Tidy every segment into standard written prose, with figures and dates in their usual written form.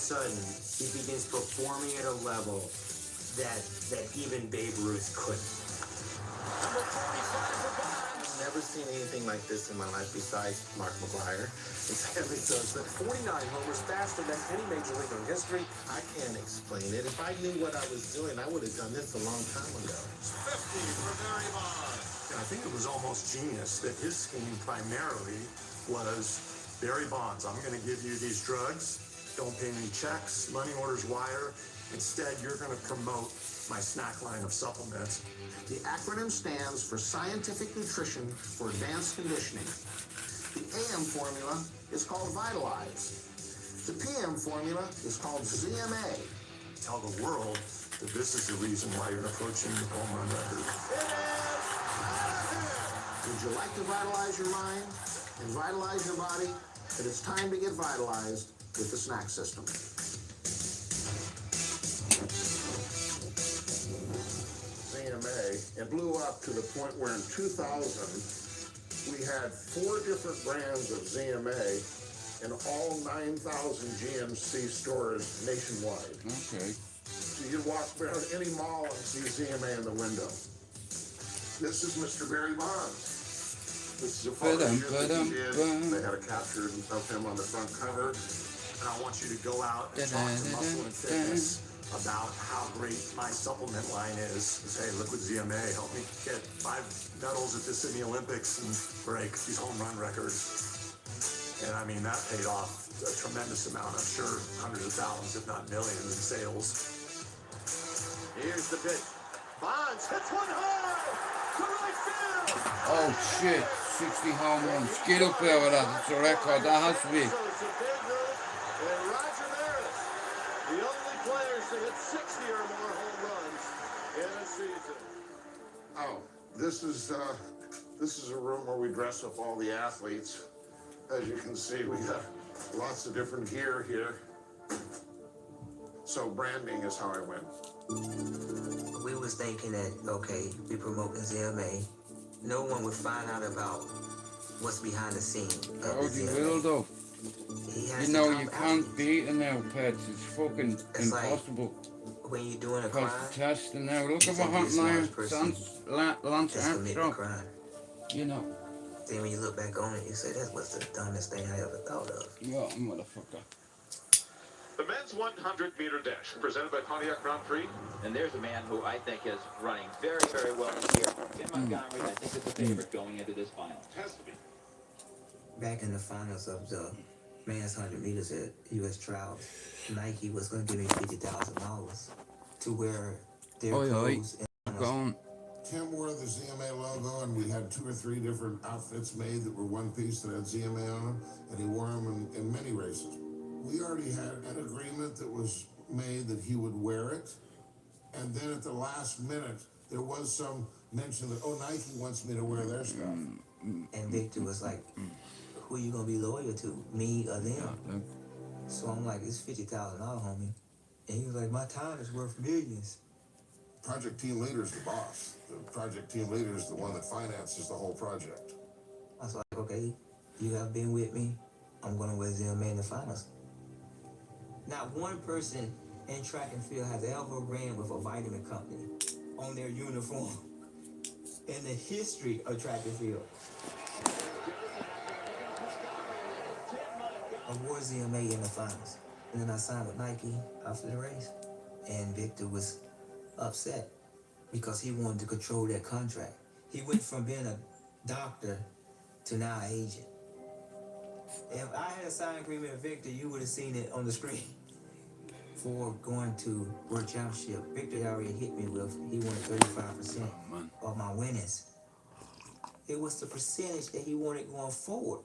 sudden, he begins performing at a level that even Babe Ruth couldn't. Number 45 for Bonds. I've never seen anything like this in my life besides Mark McGwire. Sammy Sosa, 49 homers, faster than any major leaguer in history. I can't explain it. If I knew what I was doing, I would have done this a long time ago. 50 for Barry Bonds. I think it was almost genius that his scheme primarily was Barry Bonds. I'm going to give you these drugs. Don't pay any checks, money orders wire. Instead, you're going to promote my snack line of supplements. The acronym stands for Scientific Nutrition for Advanced Conditioning. The AM formula is called Vitalize. The PM formula is called ZMA. Tell the world that this is the reason why you're approaching the home run record. Would you like to vitalize your mind and vitalize your body? Then it's time to get vitalized with the snack system. ZMA, it blew up to the point where in 2000, we had 4 different brands of ZMA in all 9,000 GMC stores nationwide. Okay. So you walk around any mall and see ZMA in the window. This is Mr. Barry Bonds. This is a photo shoot that he did. They had a capture of him on the front cover. And I want you to go out and talk to Muscle and Fitness about how great my supplement line is. Say, look what ZMA helped me get 5 medals at the Sydney Olympics and break these home run records. And I mean, that paid off a tremendous amount. I'm sure hundreds of thousands, if not millions, in sales. Here's the pitch. Bonds hits one hard to right field. Oh shit, 60 home runs. Get up there with that. It's a record. That has to be. And Roger Maris, the only players to hit 60 or more home runs in a season. Oh, this is a room where we dress up all the athletes. As you can see, we got lots of different gear here. So branding is how I win. We was thinking that, okay, we promoting ZMA. No one would find out about what's behind the scene of the Oh, you ZMA. will though. He has You to know, come you out. can't beat it now, pets. It's fucking It's like impossible. when you're doing a Because crime, the testing now. Look at it's what like happened you're a now. smart person Lance that's committing a Armstrong. crime. You know. Then when you look back on it, you say, that was the dumbest thing I ever thought of. Yeah, motherfucker. The men's 100-meter dash, presented by Pontiac Grand Prix. And there's a man who I think is running very, very well here. Tim Montgomery, I think, is the favorite going into this final. Has to be. Back in the finals of the men's 100 meters at U.S. Trials, Nike was going to give me $50,000 to wear their clothes. Gone. Tim wore the ZMA logo, and we had 2 or 3 different outfits made that were one piece that had ZMA on them, and he wore them in many races. We already had an agreement that was made that he would wear it, and then at the last minute, there was some mention that, oh, Nike wants me to wear their stuff. And Victor was like, who are you going to be loyal to, me or them? So I'm like, it's $50,000, homie. And he was like, my time is worth millions. Project team leader is the boss. The project team leader is the one that finances the whole project. I was like, okay, you have been with me. I'm going to wear ZMA in the finals. Not one person in track and field has ever ran with a vitamin company on their uniform in the history of track and field. I wore ZMA in the finals. And then I signed with Nike after the race. And Victor was upset because he wanted to control that contract. He went from being a doctor to now an agent. If I had a signed agreement with Victor, you would have seen it on the screen. For going to World Championship, Victor already hit me with, he wanted 35% of my winnings. It was the percentage that he wanted going forward.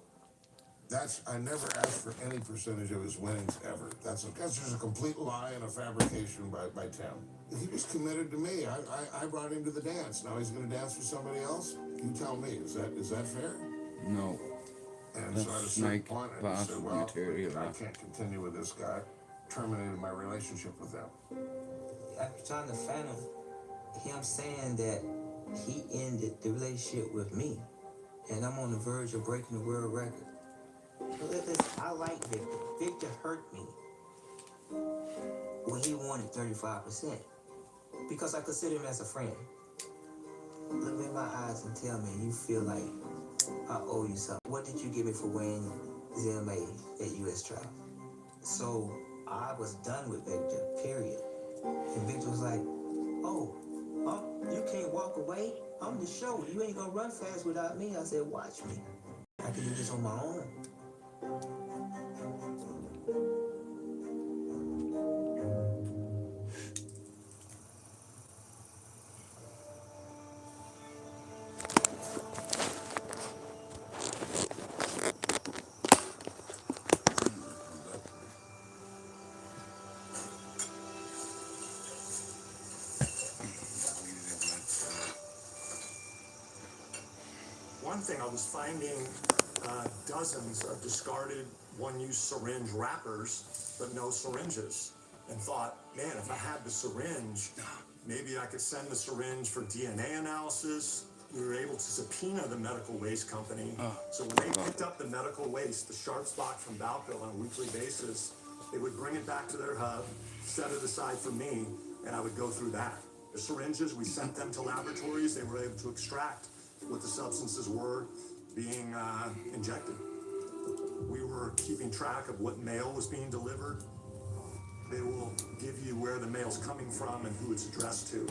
I never asked for any percentage of his winnings ever. That's just a complete lie and a fabrication by Tim. He was committed to me. I brought him to the dance. Now he's going to dance for somebody else? You tell me. Is that fair? No. And That's so at a certain snake point, I just said, well, material. I can't continue with this guy. Terminated my relationship with them. After trying to fathom him saying that he ended the relationship with me, and I'm on the verge of breaking the world record. I like Victor. Victor hurt me. Well, he wanted 35% because I consider him as a friend. Look me in my eyes and tell me you feel like I owe you something. What did you give me for wearing ZMA at US Travel? So I was done with Victor, period. And Victor was like, oh, you can't walk away? I'm the show. You ain't gonna run fast without me. I said, watch me. I can do this on my own. One thing I was finding dozens of discarded one-use syringe wrappers, but no syringes, and thought, man, if I had the syringe, maybe I could send the syringe for DNA analysis. We were able to subpoena the medical waste company. So when they picked up the medical waste, the sharp spot from Balco on a weekly basis, they would bring it back to their hub, set it aside for me, and I would go through that. The syringes, we sent them to laboratories. They were able to extract what the substances were being injected. We were keeping track of what mail was being delivered. They will give you where the mail's coming from and who it's addressed to.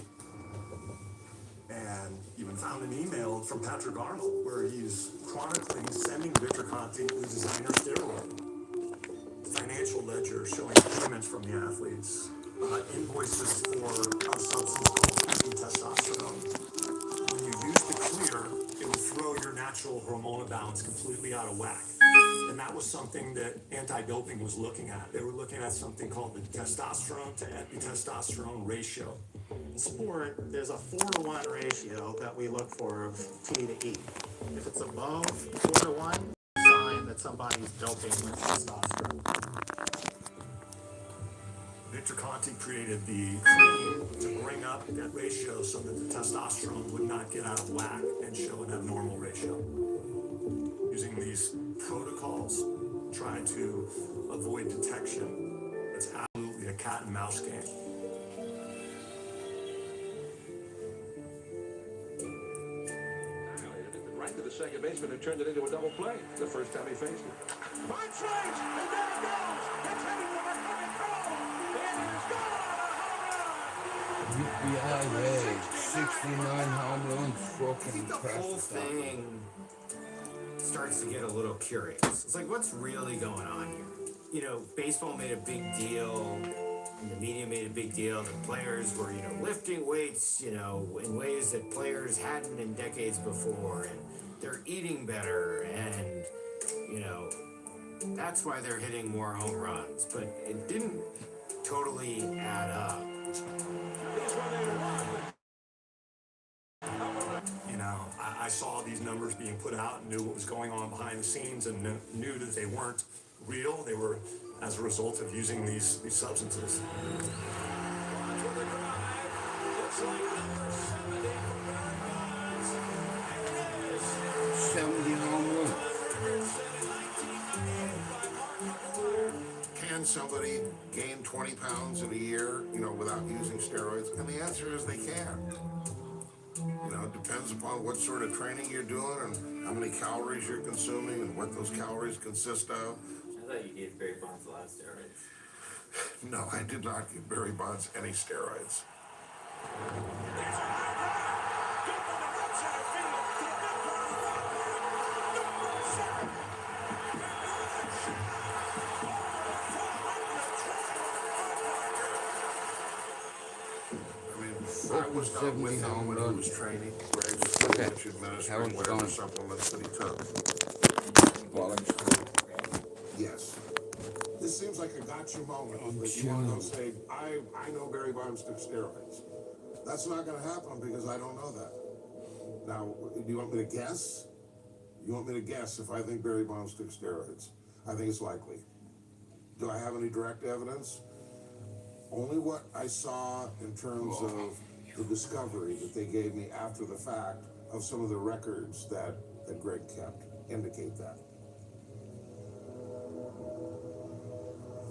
And even found an email from Patrick Arnold where he's chronicling sending Victor Conti the designer steroid. Financial ledger showing payments from the athletes. Invoices for a substance called testosterone. When you use the clear, it will throw your natural hormonal balance completely out of whack. And that was something that anti-doping was looking at. They were looking at something called the testosterone to epitestosterone ratio. In sport, there's a 4-to-1 ratio that we look for of T to E. If it's above 4-to-1, sign that somebody's doping with testosterone. Victor Conti created the cream to bring up that ratio so that the testosterone would not get out of whack and show an abnormal ratio. Using these protocols, try to avoid detection. It's absolutely a cat and mouse game. Right to the second baseman and turned it into a double play the first time he faced it. Punch right, and there it goes. It's heading for the coming goal. It is gone. 69 home runs, fucking The whole thing starts to get a little curious. It's like, what's really going on here? You know, baseball made a big deal, and the media made a big deal that players were, lifting weights, in ways that players hadn't in decades before, and they're eating better, and, that's why they're hitting more home runs. But it didn't totally add up. I saw these numbers being put out and knew what was going on behind the scenes and knew that they weren't real. They were as a result of using these substances. 70 home runs. Can somebody gain 20 pounds in a year, without using steroids? And the answer is they can. It depends upon what sort of training you're doing and how many calories you're consuming and what those calories consist of. I thought you gave Barry Bonds a lot of steroids. No, I did not give Barry Bonds any steroids. I was not with him when he was training. Greg was pretty much administering whatever supplements that he took. Yes. This seems like a gotcha moment. You want to say, I know Barry Bonds took steroids. That's not going to happen because I don't know that. Now, do you want me to guess? You want me to guess if I think Barry Bonds took steroids? I think it's likely. Do I have any direct evidence? Only what I saw in terms of the discovery that they gave me after the fact of some of the records that Greg kept indicate that.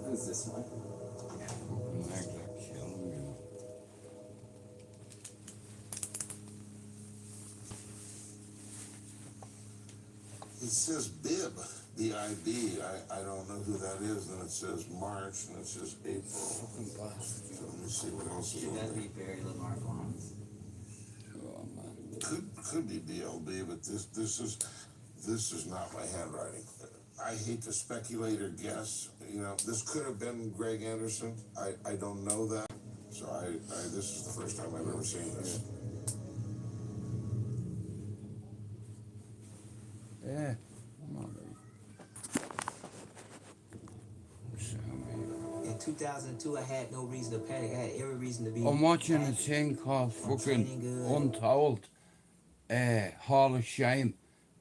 Who's this one? says bib, B-I-B. I don't know who that is. Then it says March, and it says April. So let me see what else is on there. very little mark on Oh, man. Could be BLB, but this is not my handwriting. I hate to speculate or guess. You know, this could have been Greg Anderson. I don't know that. So this is the first time I've ever seen this. Yeah. I'm all right. In 2002, I had no reason to panic. I had every reason to be. I'm watching a thing called fucking Untold, Hall of Shame,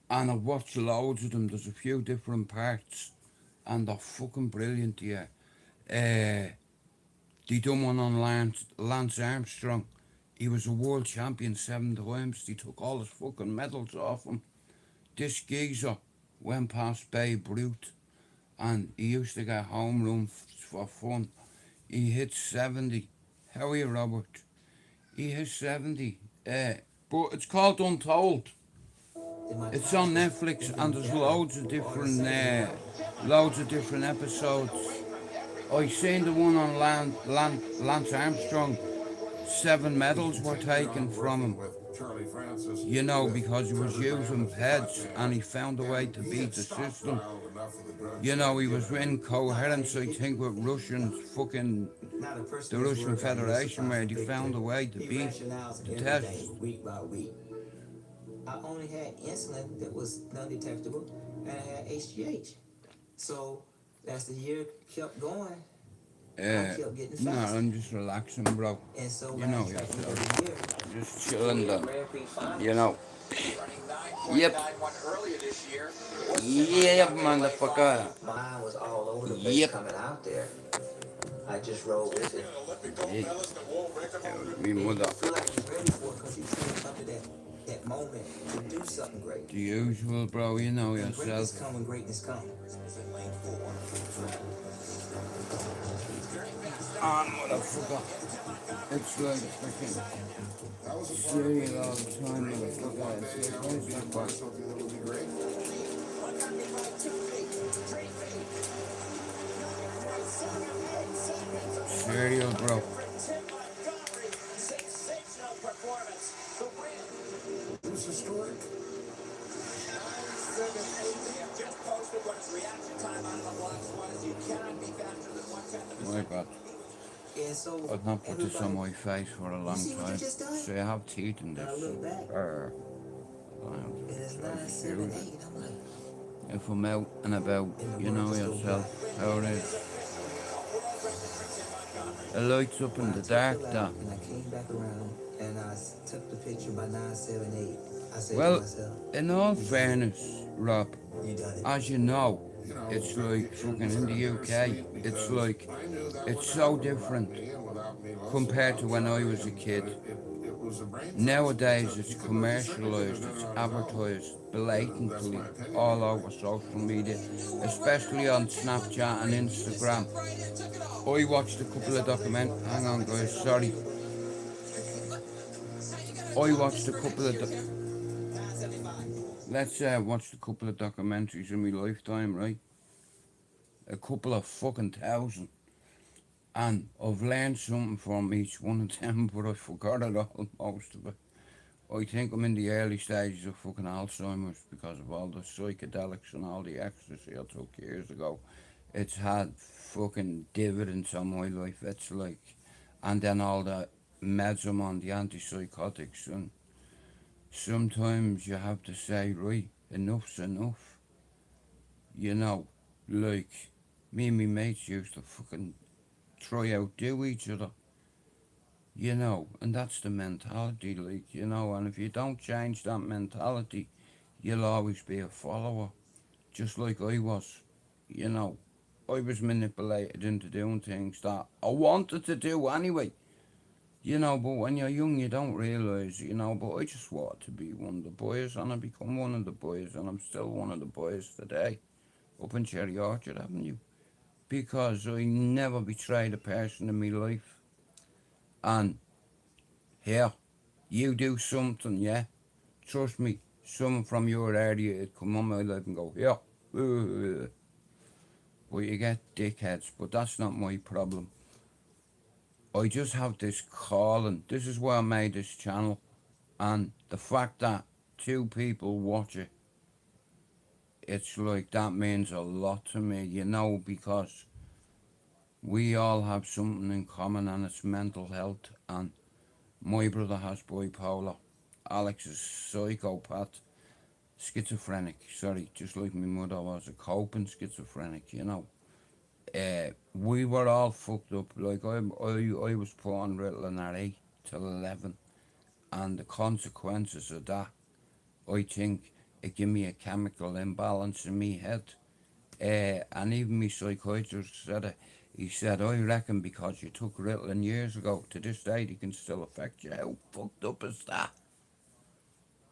and I've watched loads of them. There's a few different parts, and they're fucking brilliant, yeah. They done one on Lance Armstrong. He was a world champion 7 times. They took all his fucking medals off him. This geezer went past Babe Ruth, and he used to get home run for fun. He hit 70. How are you, Robert? He hit 70. But it's called Untold. It's on Netflix, and there's loads of different episodes. I seen the one on Lance Armstrong. 7 medals were taken from him. You know, because he was using peds, and he found a way to beat the system. You know, he was in coherence, I think, with the Russian Federation, where they found a way to beat the test. Week by week. I only had insulin that was non-detectable, and I had HGH. So as the year kept going, I kept getting faster. No, I'm just relaxing, bro. And so You know, yourself. Just chilling down. You know. Yep. Yep, motherfucker. Mine was all over the place coming out there. I just rolled with it. Yeah. Me mother. You feel like you're ready for it because you feel up to that moment to do something great. The usual, bro, you know Greatness yourself. come when greatness comes. Motherfucker. It's like fucking cereal all the time, motherfucker. Something that would be great. Cereal, bro. It was historic. My God. And so I've not put this on my face for a long time. So I have teeth in this. and it's 9, 7, 8. I'm like, If I'm out and about, you know yourself how it is. It lights up in the dark, that. and I came back around and I took the picture by 9, 7, 8. I said Well, to myself, in all fairness, Rob, you done it. as you know, it's like fucking in the UK, it's like, it's so different compared to when I was a kid. Nowadays it's commercialised, it's advertised blatantly all over social media, especially on Snapchat and Instagram. I watched a couple of hang on guys, sorry. I watched a couple of let's watch a couple of documentaries in my lifetime, right? A couple of fucking thousand. And I've learned something from each one of them, but I forgot it all, most of it. I think I'm in the early stages of fucking Alzheimer's because of all the psychedelics and all the ecstasy I took years ago. It's had fucking dividends on my life, it's like, and then all the meds I'm on, the antipsychotics, and sometimes you have to say, right, enough's enough. You know, like, me and my mates used to fucking try outdo each other, you know, and that's the mentality, like, you know, and if you don't change that mentality, you'll always be a follower, just like I was, you know. I was manipulated into doing things that I wanted to do anyway, you know, but when you're young you don't realise, you know, but I just wanted to be one of the boys, and I become one of the boys, and I'm still one of the boys today, up in Cherry Orchard Avenue. Because I never betrayed a person in my life. And here, you do something, yeah? Trust me, someone from your area would come on my life and go, yeah. But you get dickheads, but that's not my problem. I just have this calling. This is why I made this channel. And the fact that 2 people watch it, it's like that means a lot to me, you know, because we all have something in common, and it's mental health. And my brother has bipolar. Alex is psychopath, schizophrenic, sorry, just like my mother was a coping schizophrenic, you know. We were all fucked up. Like I was put on Ritalin at 8 till 11, and the consequences of that, I think, it gave me a chemical imbalance in me head. And even my psychiatrist said it. He said, I reckon because you took Ritalin years ago, to this day it can still affect you. How fucked up is that?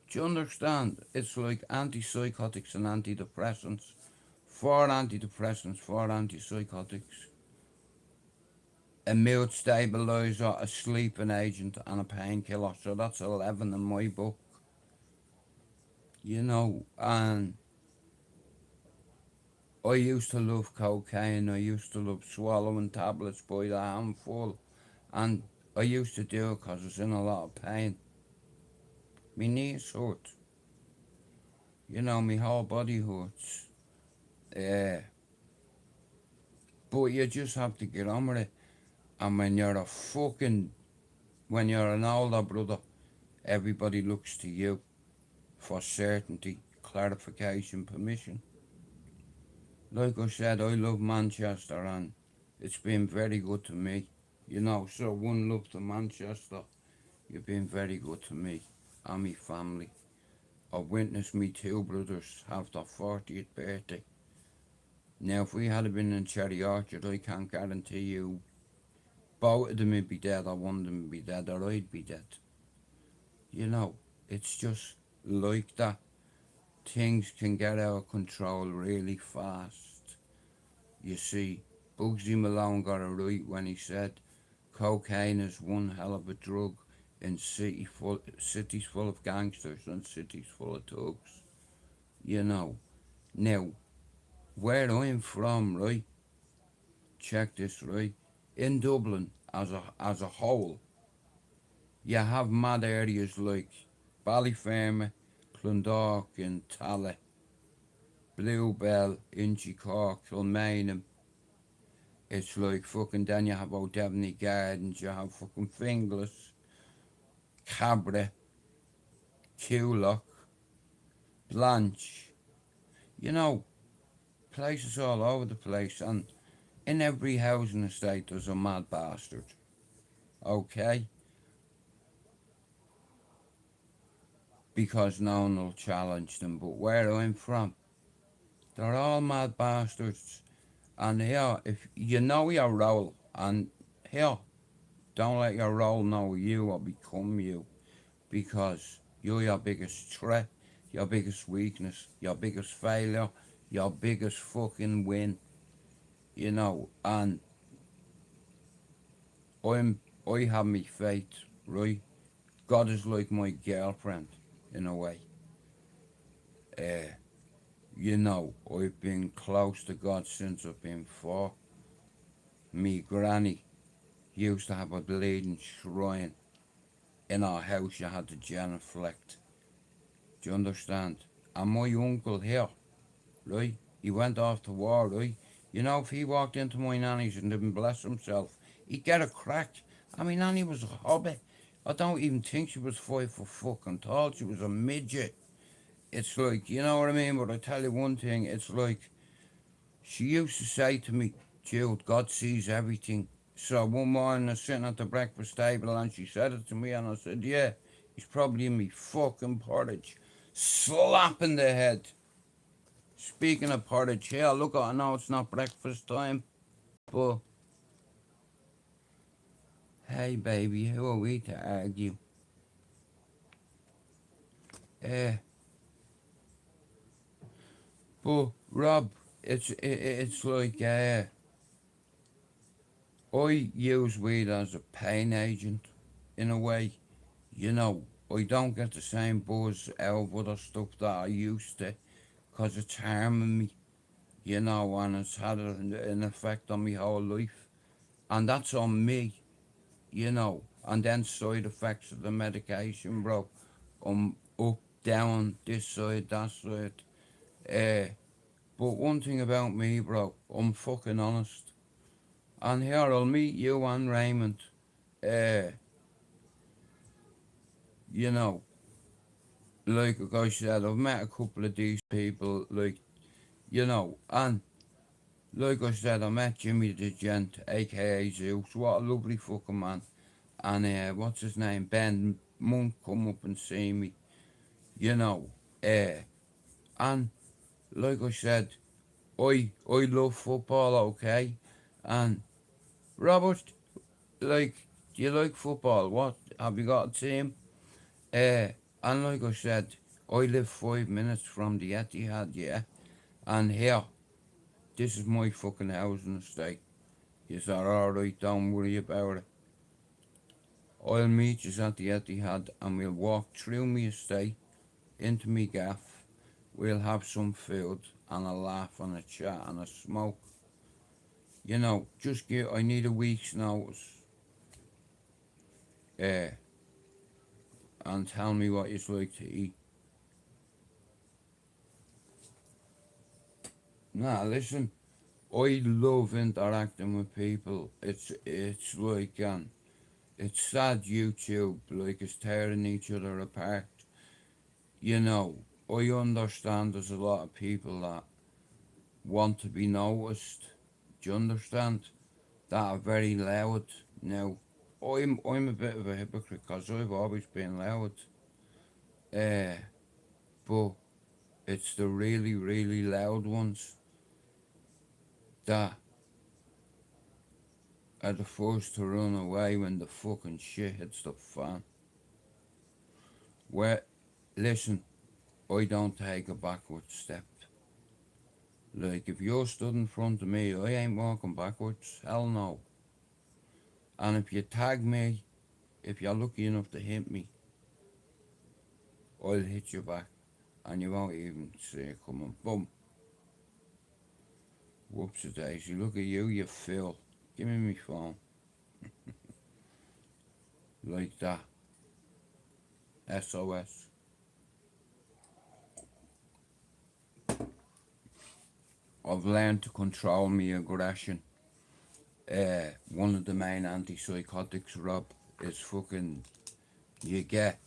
Do you understand? It's like antipsychotics and antidepressants. 4 antidepressants, 4 antipsychotics, a mood stabilizer, a sleeping agent, and a painkiller. So that's 11 in my book. You know, and I used to love cocaine. I used to love swallowing tablets by the handful. And I used to do it because I was in a lot of pain. My knees hurt. You know, my whole body hurts. But you just have to get on with it. And when you're when you're an older brother, everybody looks to you for certainty, clarification, permission. Like I said, I love Manchester, and it's been very good to me. You know, so one love to Manchester. You've been very good to me and my family. I've witnessed me 2 brothers have their 40th birthday. Now, if we had been in Cherry Orchard, I can't guarantee you both of them would be dead, or one of them would be dead, or I'd be dead. You know, it's just like that. Things can get out of control really fast. You see, Bugsy Malone got it right when he said cocaine is one hell of a drug in cities full of gangsters and cities full of thugs. You know, now, where I'm from, right, check this, right, in Dublin as a whole, you have mad areas like Ballyfermot, Clondalkin, Tallaght, Bluebell, Inchicore, Kilmainham. It's like fucking, then you have O'Devney Gardens, you have fucking Finglas, Cabra, Tulloch, Blanche. You know, places all over the place, and in every housing estate there's a mad bastard. Okay? Because no one will challenge them. But where I'm from, they're all mad bastards. And here, if you know your role, and here, don't let your role know you or become you, because you're your biggest threat, your biggest weakness, your biggest failure, your biggest fucking win. You know, and I have my faith, right? God is like my girlfriend, in a way. You know, I've been close to God since I've been 4. Me granny used to have a bleeding shrine in our house. You had to genuflect. Do you understand? And my uncle here, right? He went off to war, right? You know, if he walked into my nanny's and didn't bless himself, he'd get a crack. I mean, nanny was a hobbit. I don't even think she was 5 foot fucking tall. She was a midget. It's like, you know what I mean? But I tell you one thing, it's like, she used to say to me, Jude, God sees everything. So one morning I was sitting at the breakfast table and she said it to me, and I said, yeah, he's probably in me fucking porridge. Slap in the head. Speaking of porridge, here, look, I know it's not breakfast time, but hey baby, who are we to argue? But Rob, it's like I use weed as a pain agent, in a way. You know, I don't get the same buzz out of other stuff that I used to, 'cause it's harming me, you know, and it's had an effect on my whole life. And that's on me, you know. And then side effects of the medication, bro. Up, down, this side, that side. But one thing about me, bro, I'm fucking honest. And here I'll meet you and Raymond. Uh, you know, like I said, I've met a couple of these people, like, you know, and like I said, I met Jimmy the Gent, aka Zeus. What a lovely fucking man. And what's his name? Ben Monk come up and see me, you know. And like I said, I love football, okay? And Robert, like, do you like football? What? Have you got a team? And like I said, I live 5 minutes from the Etihad, yeah? And here, this is my fucking housing estate. Is that alright? Don't worry about it. I'll meet you at the Etihad and we'll walk through me estate into me gaff. We'll have some food and a laugh and a chat and a smoke. You know, just give, I need a week's notice. And tell me what you'd like to eat. Nah, listen, I love interacting with people. It's like, it's sad YouTube, like it's tearing each other apart. You know, I understand there's a lot of people that want to be noticed. Do you understand? That are very loud. Now, I'm a bit of a hypocrite because I've always been loud. But it's the really, really loud ones that are the first to run away when the fucking shit hits the fan. Where, listen, I don't take a backward step. Like, if you're stood in front of me, I ain't walking backwards. Hell no. And if you tag me, if you're lucky enough to hit me, I'll hit you back. And you won't even see it coming. Boom. Whoops-a-daisy. Look at you, you Phil. Give me my phone. Like that. SOS. I've learned to control my aggression. One of the main antipsychotics, Rob, is fucking, you get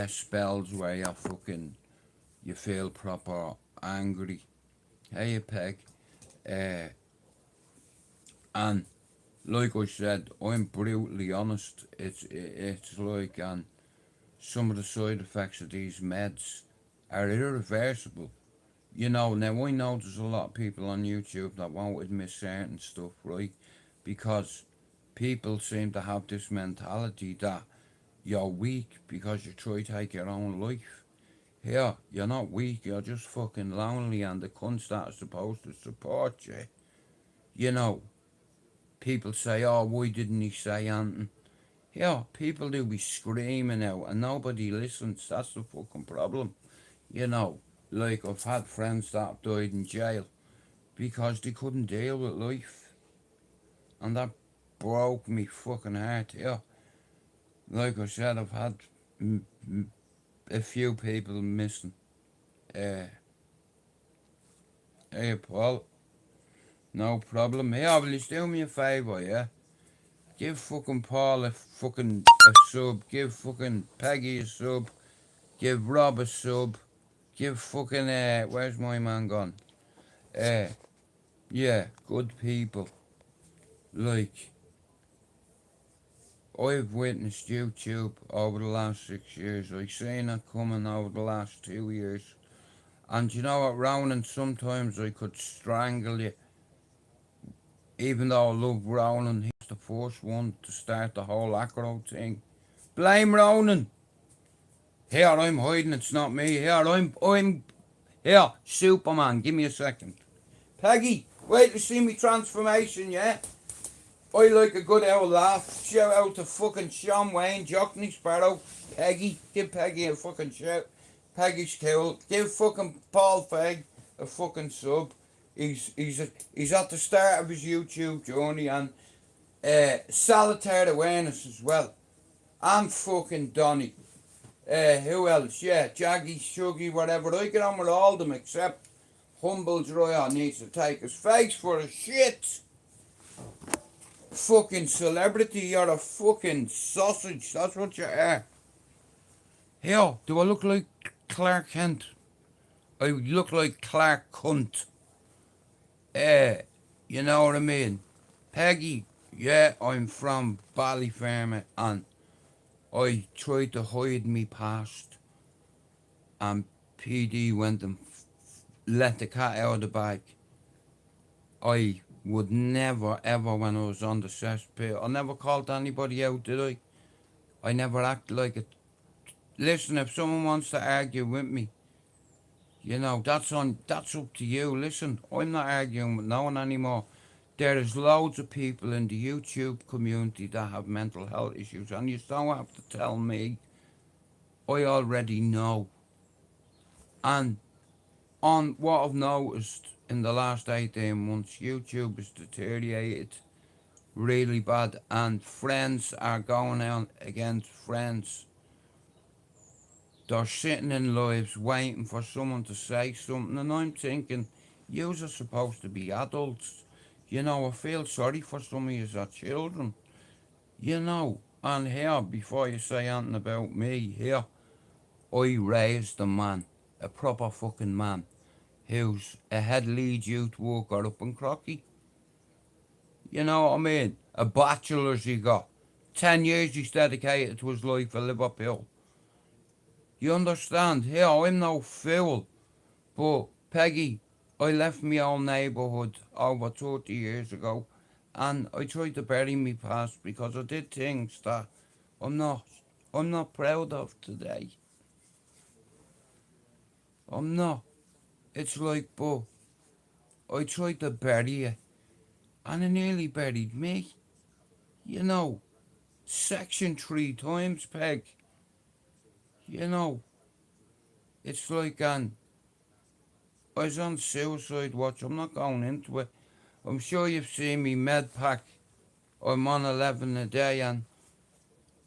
spells where you feel proper angry. Hey, Peg. And like I said, I'm brutally honest. It's like, and some of the side effects of these meds are irreversible. You know, now I know there's a lot of people on YouTube that won't admit certain stuff, right? Because people seem to have this mentality that you're weak because you try to take your own life. Here, you're not weak, you're just fucking lonely, and the cunts that are supposed to support you, you know, people say, oh, why didn't he say anything? Yeah, people do be screaming out and nobody listens. That's the fucking problem. You know, like I've had friends that died in jail because they couldn't deal with life. And that broke me fucking heart, yeah. Like I said, I've had a few people missing. Hey, Paul. No problem. Here, will you do me a favour, yeah? Give fucking Paul a sub. Give fucking Peggy a sub. Give Rob a sub. Give fucking, where's my man gone? Yeah, good people. Like, I've witnessed YouTube over the last 6 years. I've seen it coming over the last 2 years. And you know what, Ronan, sometimes I could strangle you. Even though I love Ronan, he's the first one to start the whole acro thing. Blame Ronan. Here, I'm hiding, it's not me. Here, Superman, give me a second. Peggy, wait to see me transformation, yeah? I like a good old laugh. Shout out to fucking Sean Wayne, Jockney Sparrow, Peggy. Give Peggy a fucking shout. Peggy's cool. Give fucking Paul Feig a fucking sub. He's at the start of his YouTube journey, and Solitaire Awareness as well. I'm fucking Donny. Who else? Yeah, Jaggy, Shuggy, whatever. I get on with all of them except Humble Dryer needs to take his face for a shit. Fucking celebrity, you're a fucking sausage. That's what you are. Here, do I look like Clark Kent? I look like Clark Cunt. You know what I mean? Peggy, yeah, I'm from Ballyfermot and I tried to hide me past and PD went and let the cat out of the bag. I would never ever, when I was on the cesspit, I never called anybody out, did I? I never acted like it. Listen, if someone wants to argue with me, you know, that's up to you. Listen, I'm not arguing with no one anymore. There is loads of people in the YouTube community that have mental health issues, and you don't have to tell me. I already know. And on what I've noticed in the last 18 months, YouTube has deteriorated really bad, and friends are going out against friends. They're sitting in lives waiting for someone to say something, and I'm thinking, yous are supposed to be adults. You know, I feel sorry for some of yous are children. You know, and here, before you say anything about me, here, I raised a man, a proper fucking man, who's a head lead youth worker up in Crocky. You know what I mean? A bachelor's he got. 10 years he's dedicated to his life at Liverpool. You understand? Here, I'm no fool. But, Peggy, I left my old neighbourhood over 30 years ago and I tried to bury me past because I did things that I'm not proud of today. I'm not. It's like, but I tried to bury it and it nearly buried me. You know, section 3 times, Peg. You know, it's like I was on suicide watch. I'm not going into it. I'm sure you've seen me med pack. I'm on 11 a day, and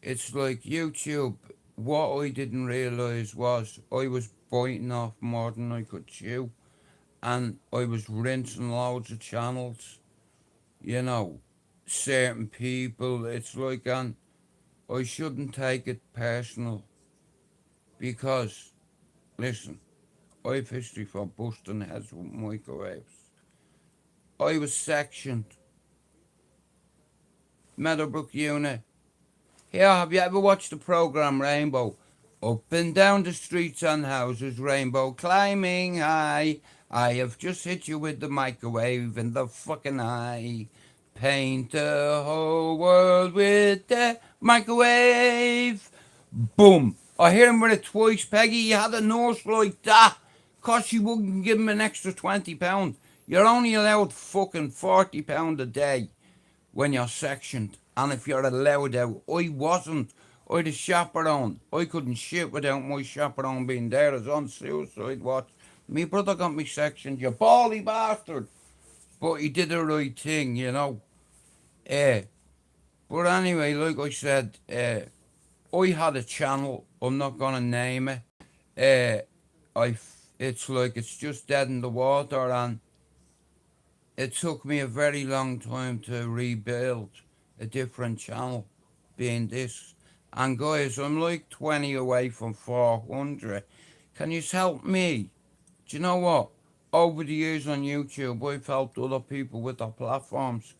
it's like YouTube. What I didn't realise was I was biting off more than I could chew, and I was rinsing loads of channels. You know, certain people. It's like, and I shouldn't take it personal because, listen, I've history for busting heads with microwaves. I was sectioned. Meadowbrook unit. Here, have you ever watched the programme Rainbow? Up and down the streets and houses, rainbow climbing high. I have just hit you with the microwave in the fucking eye. Paint the whole world with the microwave. Boom. I hear him with it twice, Peggy. You had a nurse like that. Cause she wouldn't give him an extra £20. You're only allowed fucking £40 a day when you're sectioned. And if you're allowed out, I wasn't. I had a chaperone. I couldn't shit without my chaperone being there. I was on suicide watch. Me brother got me sectioned, you bally bastard. But he did the right thing, you know. But anyway, like I said, I had a channel. I'm not gonna name it. It's like it's just dead in the water, and it took me a very long time to rebuild a different channel, being this. And guys, I'm like 20 away from 400. Can you help me? Do you know what? Over the years on YouTube, I've helped other people with their platforms.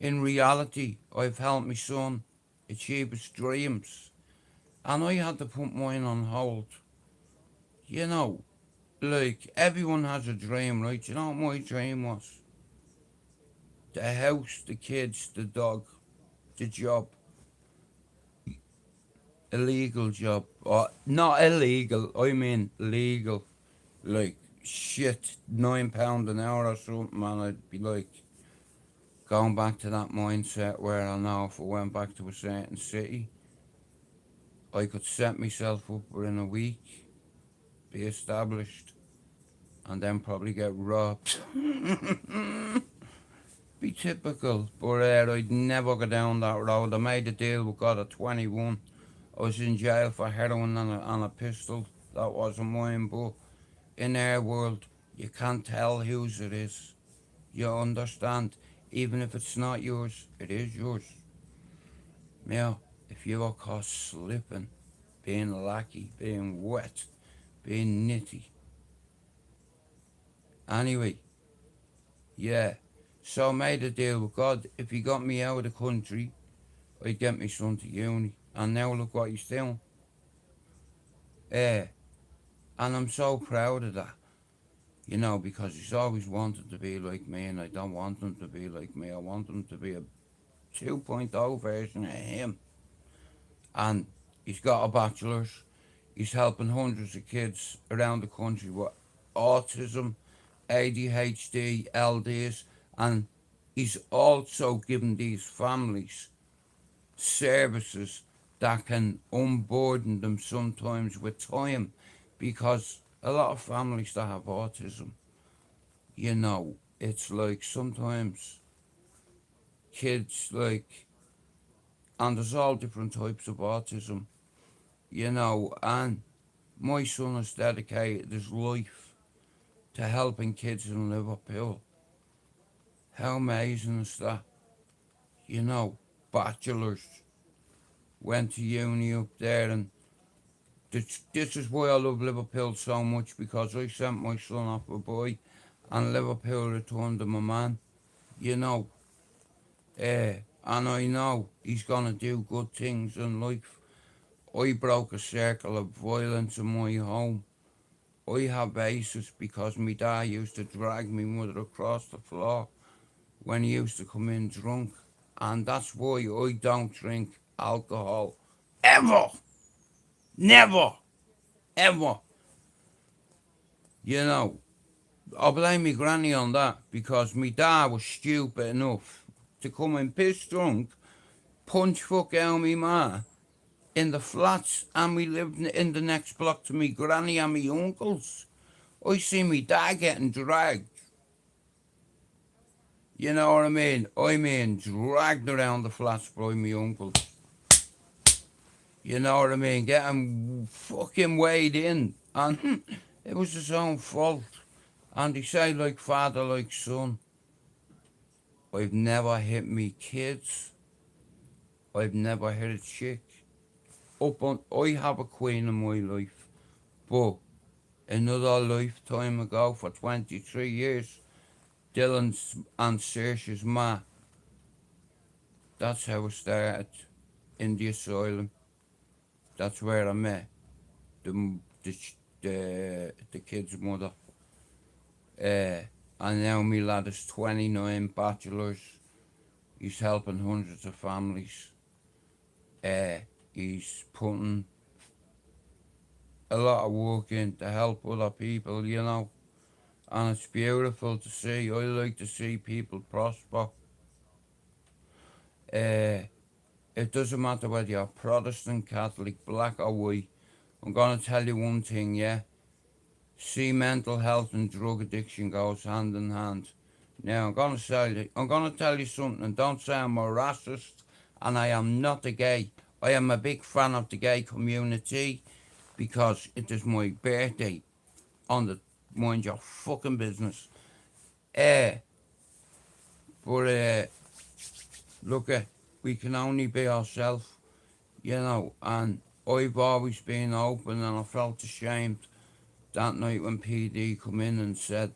In reality, I've helped my son achieve his dreams. And I had to put mine on hold. You know, like, everyone has a dream, right? You know what my dream was? The house, the kids, the dog, the job. Illegal job. Or not illegal, I mean legal. Like, shit, £9 an hour or something, man. I'd be like, going back to that mindset where I know if I went back to a certain city, I could set myself up within a week, be established, and then probably get robbed. Be typical, but I'd never go down that road. I made a deal with God at 21. I was in jail for heroin and a pistol. That wasn't mine, but in our world, you can't tell whose it is. You understand? Even if it's not yours, it is yours. Now, if you are caught slipping, being lacky, being wet, being nitty. Anyway, yeah. So I made a deal with God. If he got me out of the country, I'd get my son to uni. And now look what he's doing. And I'm so proud of that. You know, because he's always wanted to be like me, and I don't want him to be like me. I want him to be a 2.0 version of him. And he's got a bachelor's. He's helping hundreds of kids around the country with autism, ADHD, LDs, and he's also giving these families services that can unburden them sometimes with time, because a lot of families that have autism, you know, it's like sometimes kids like, and there's all different types of autism, you know, and my son has dedicated his life to helping kids in Liverpool. How amazing is that? You know, bachelors, went to uni up there, and this is why I love Liverpool so much, because I sent my son off a boy and Liverpool returned him a man, you know. And I know he's gonna do good things in life. I broke a circle of violence in my home. I have basis because my dad used to drag my mother across the floor when he used to come in drunk. And that's why I don't drink alcohol. Ever! Never! Ever! You know, I blame me granny on that, because me dad was stupid enough to come in piss drunk, punch fuck out me ma in the flats, and we lived in the next block to me granny and me uncles. I see me dad getting dragged. You know what I mean? I mean dragged around the flats by me uncles. You know what I mean? Getting fucking weighed in. And it was his own fault. And he say like father, like son. I've never hit me kids. I've never hit a chick. I have a queen in my life. But another lifetime ago, for 23 years, Dylan's and Saoirse's ma. That's how it started. In the asylum. That's where I met the kid's mother. And now my lad is 29, bachelors. He's helping hundreds of families. He's putting a lot of work in to help other people, you know. And it's beautiful to see. I like to see people prosper. It doesn't matter whether you're Protestant, Catholic, black or white. I'm going to tell you one thing, yeah? See, mental health and drug addiction goes hand in hand. Now, I'm going to tell you something, and don't say I'm a racist, and I am not a gay. I am a big fan of the gay community, because it is my birthday on the mind your fucking business. Look, we can only be ourselves, you know, and I've always been open, and I felt ashamed that night when PD come in and said,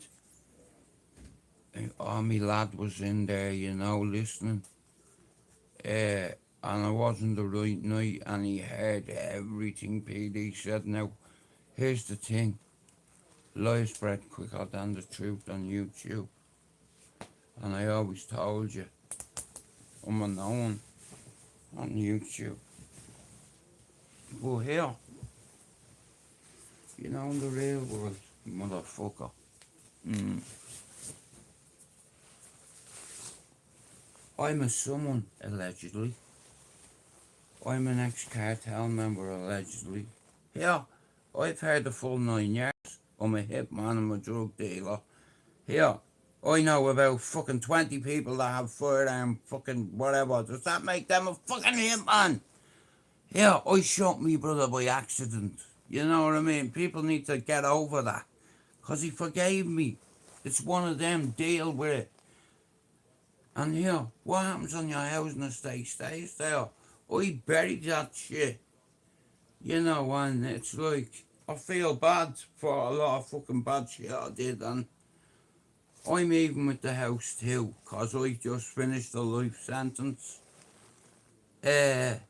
oh, my lad was in there, you know, listening. And it wasn't the right night, and he heard everything PD said. Now, here's the thing. Lies spread quicker than the truth on YouTube. And I always told you, I'm a known on YouTube. But here, you know, in the real world, motherfucker. I'm a someone, allegedly. I'm an ex-cartel member, allegedly. Yeah, I've heard the full 9 yards. I'm a hitman, I'm a drug dealer. Yeah, I know about fucking 20 people that have firearm fucking whatever. Does that make them a fucking hitman? Yeah, I shot me brother by accident. You know what I mean? People need to get over that. Because he forgave me. It's one of them, deal with it. And here, what happens on your housing estate stays there. I buried that shit. You know, and it's like, I feel bad for a lot of fucking bad shit I did. And I'm even with the house too, because I just finished a life sentence. Let's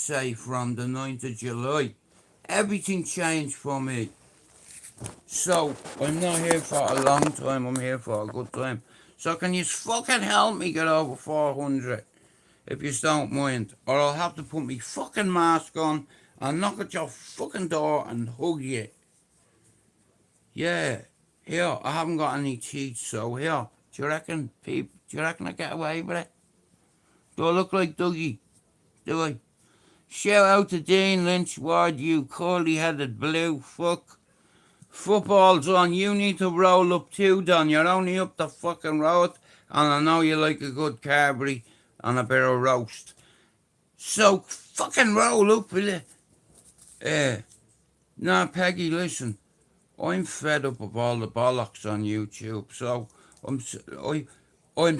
say from the 9th of July. Everything changed for me. So, I'm not here for a long time, I'm here for a good time. So can you fucking help me get over 400, if you don't mind? Or I'll have to put me fucking mask on and knock at your fucking door and hug you. Yeah, here, I haven't got any teeth, so here, do you reckon I get away with it? Do I look like Dougie? Do I? Shout out to Dean Lynch Ward, you curly-headed blue fuck. Football's on, you need to roll up too, Don. You're only up the fucking road, and I know you like a good carberry and a bit of roast. So fucking roll up, will you? Nah, Peggy, listen. I'm fed up of all the bollocks on YouTube, so I'm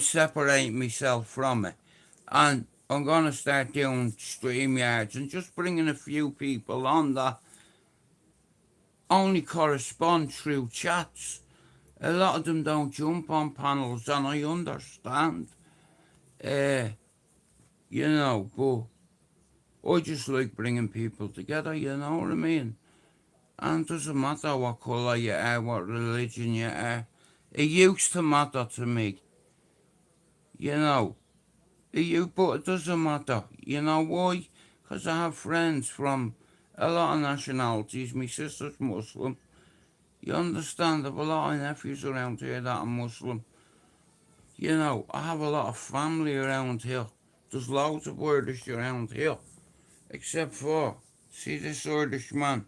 separating myself from it. And I'm going to start doing StreamYards and just bringing a few people on that only correspond through chats. A lot of them don't jump on panels, and I understand. You know, but I just like bringing people together, you know what I mean? And it doesn't matter what colour you are, what religion you are. It used to matter to me, you know. But it doesn't matter. You know why? Because I have friends from a lot of nationalities. My sister's Muslim. You understand? I have a lot of nephews around here that are Muslim. You know, I have a lot of family around here. There's loads of Irish around here. Except for, see this Irish man?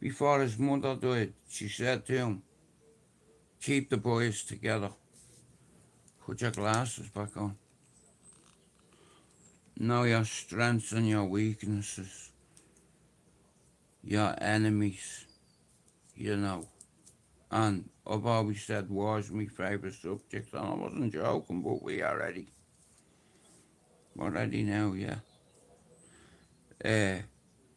Before his mother died, she said to him, keep the boys together. Put your glasses back on. Know your strengths and your weaknesses. Your enemies, you know. And I've always said war's my favourite subject, and I wasn't joking, but we are ready. We're ready now, yeah.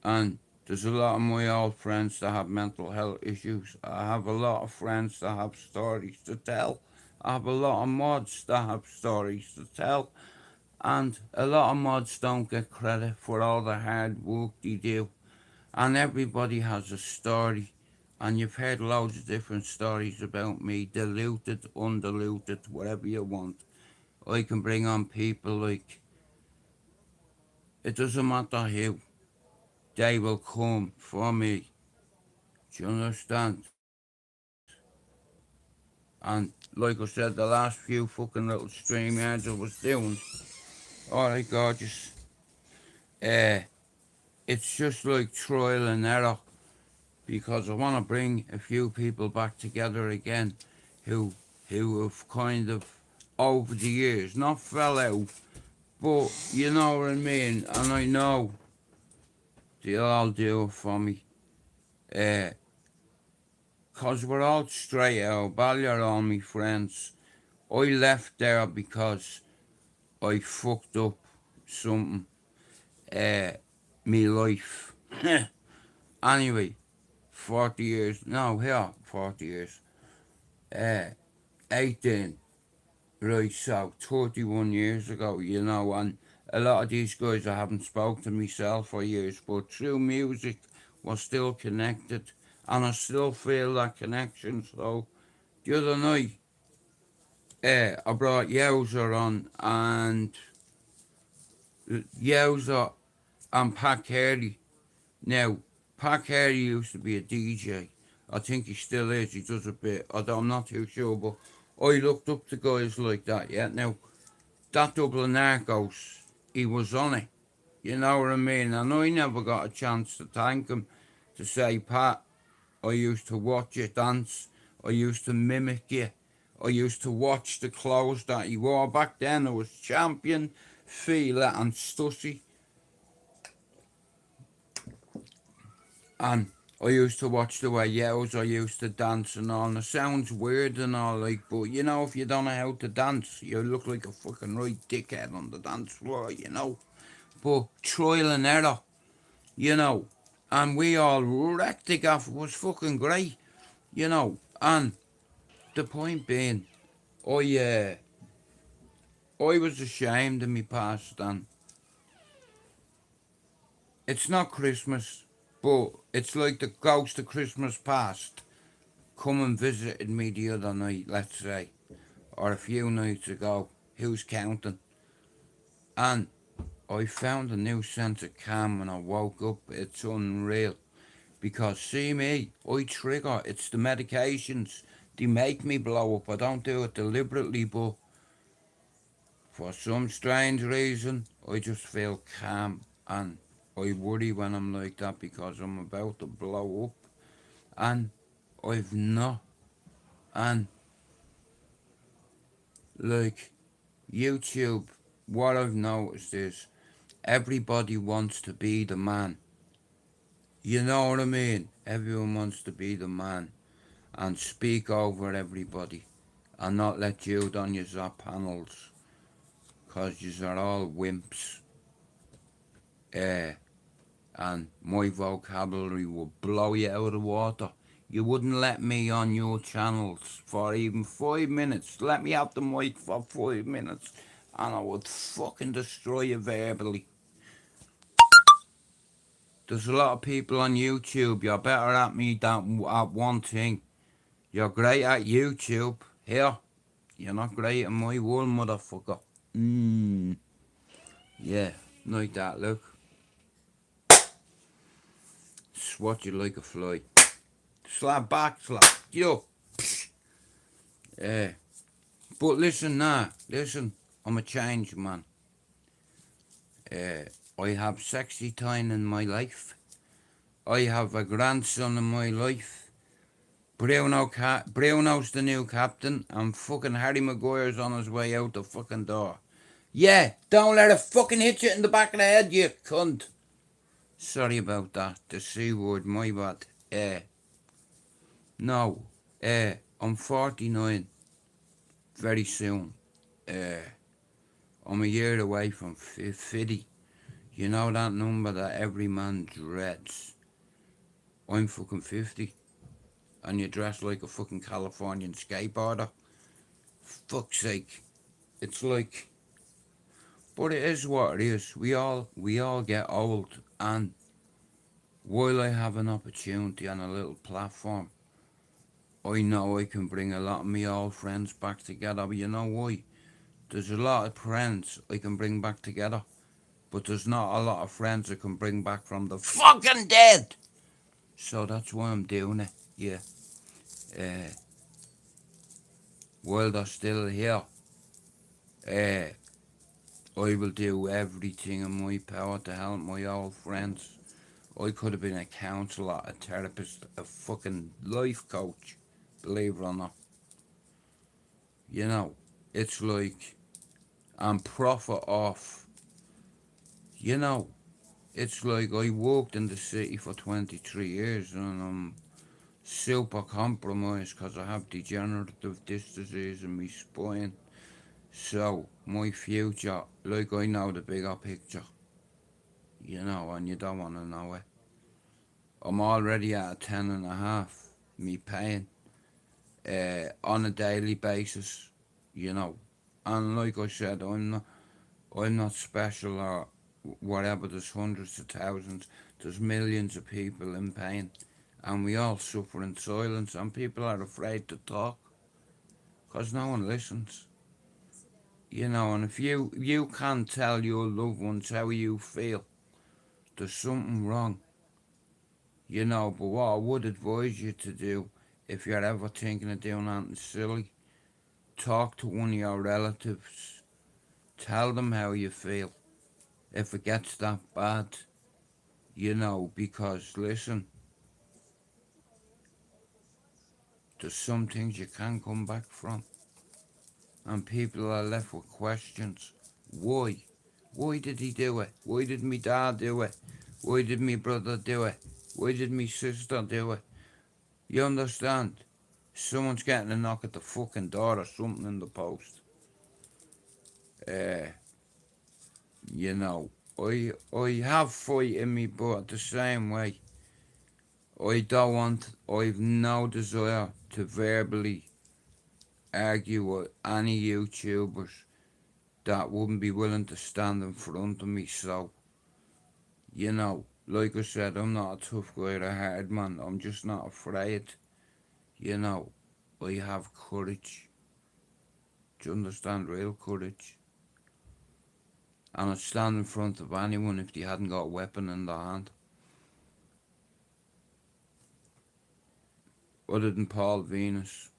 And there's a lot of my old friends that have mental health issues. I have a lot of friends that have stories to tell. I have a lot of mods that have stories to tell. And a lot of mods don't get credit for all the hard work they do. And everybody has a story. And you've heard loads of different stories about me, diluted, undiluted, whatever you want. I can bring on people like, it doesn't matter who, they will come for me. Do you understand? And like I said, the last few fucking little StreamYards I was doing, alright gorgeous, it's just like trial and error, because I want to bring a few people back together again who have kind of over the years not fell out, but you know what I mean, and I know they'll all do it for me. Cause we're all straight out, Ballyer, all my friends. I left there because I fucked up something, me life. Anyway, 40 years, no, here, 40 years, 18, right, so 31 years ago, you know, and a lot of these guys I haven't spoken to myself for years, but through music, we're still connected, and I still feel that connection. So the other night, I brought Yowzer on, and Yowzer and Pat Carey. Now, Pat Carey used to be a DJ. I think he still is. He does a bit. Although I'm not too sure, but I looked up to guys like that. Yeah. Now, that double of Narcos, he was on it. You know what I mean? And I never got a chance to thank him, to say, Pat, I used to watch you dance. I used to mimic you. I used to watch the clothes that he wore. Back then, it was Champion, Fila, and Stussy. And I used to watch the way yells, I used to dance and all. And it sounds weird and all, like, but you know, if you don't know how to dance, you look like a fucking right dickhead on the dance floor, you know. But trial and error, you know. And we all wrecked the gaff. It was fucking great, you know. And the point being, I was ashamed of me past, and it's not Christmas, but it's like the ghost of Christmas past come and visited me the other night, let's say, or a few nights ago. Who's counting? And I found a new sense of calm when I woke up. It's unreal. Because, see me, I trigger. It's the medications. They make me blow up. I don't do it deliberately, but for some strange reason, I just feel calm. And I worry when I'm like that because I'm about to blow up. And I've not. And, like, YouTube, what I've noticed is everybody wants to be the man. You know what I mean? Everyone wants to be the man and speak over everybody and not let you on your panels because you are all wimps. And my vocabulary will blow you out of the water. You wouldn't let me on your channels for even 5 minutes. Let me have the mic for 5 minutes and I would fucking destroy you verbally. There's a lot of people on YouTube. You're better at me than at one thing. You're great at YouTube. Here, you're not great at my world, motherfucker. Yeah, like that, look. Swat you like a fly. Slap back, slap. Get up. Yeah. But listen now, listen. I'm a changed man. I have sexy time in my life. I have a grandson in my life. Bruno's the new captain, and fucking Harry Maguire's on his way out the fucking door. Yeah, don't let it fucking hit you in the back of the head, you cunt. Sorry about that, the C word, my bad. No, I'm 49, very soon. I'm a year away from 50. You know that number that every man dreads? I'm fucking 50. And you dress like a fucking Californian skateboarder. Fuck's sake. It's like, but it is what it is. We all get old, and while I have an opportunity and a little platform, I know I can bring a lot of my old friends back together. But you know why? There's a lot of friends I can bring back together, but there's not a lot of friends I can bring back from the fucking dead. So that's why I'm doing it. Yeah. While they're still here, I will do everything in my power to help my old friends. I could have been a counsellor, a therapist, a fucking life coach, believe it or not. You know, it's like I'm profit off. You know, it's like I worked in the city for 23 years and I'm super compromised because I have degenerative disc disease in my spine. So, my future, like I know the bigger picture, you know, and you don't want to know it. I'm already at a 10.5, me paying, on a daily basis, you know. And like I said, I'm not special or whatever. There's hundreds of thousands, there's millions of people in pain, and we all suffer in silence, and people are afraid to talk because no one listens. You know, and if you can't tell your loved ones how you feel, there's something wrong. You know, but what I would advise you to do, if you're ever thinking of doing anything silly, talk to one of your relatives. Tell them how you feel if it gets that bad, because listen, there's some things you can't come back from, and people are left with questions. Why? Why did he do it? Why did me dad do it? Why did me brother do it? Why did me sister do it? You understand? Someone's getting a knock at the fucking door or something in the post. I have fight in me, but the same way, I've no desire to verbally argue with any YouTubers that wouldn't be willing to stand in front of me. So, like I said, I'm not a tough guy or a hard man. I'm just not afraid. I have courage. Do you understand? Real courage. And I'd stand in front of anyone if they hadn't got a weapon in their hand. Other than Paul Venus.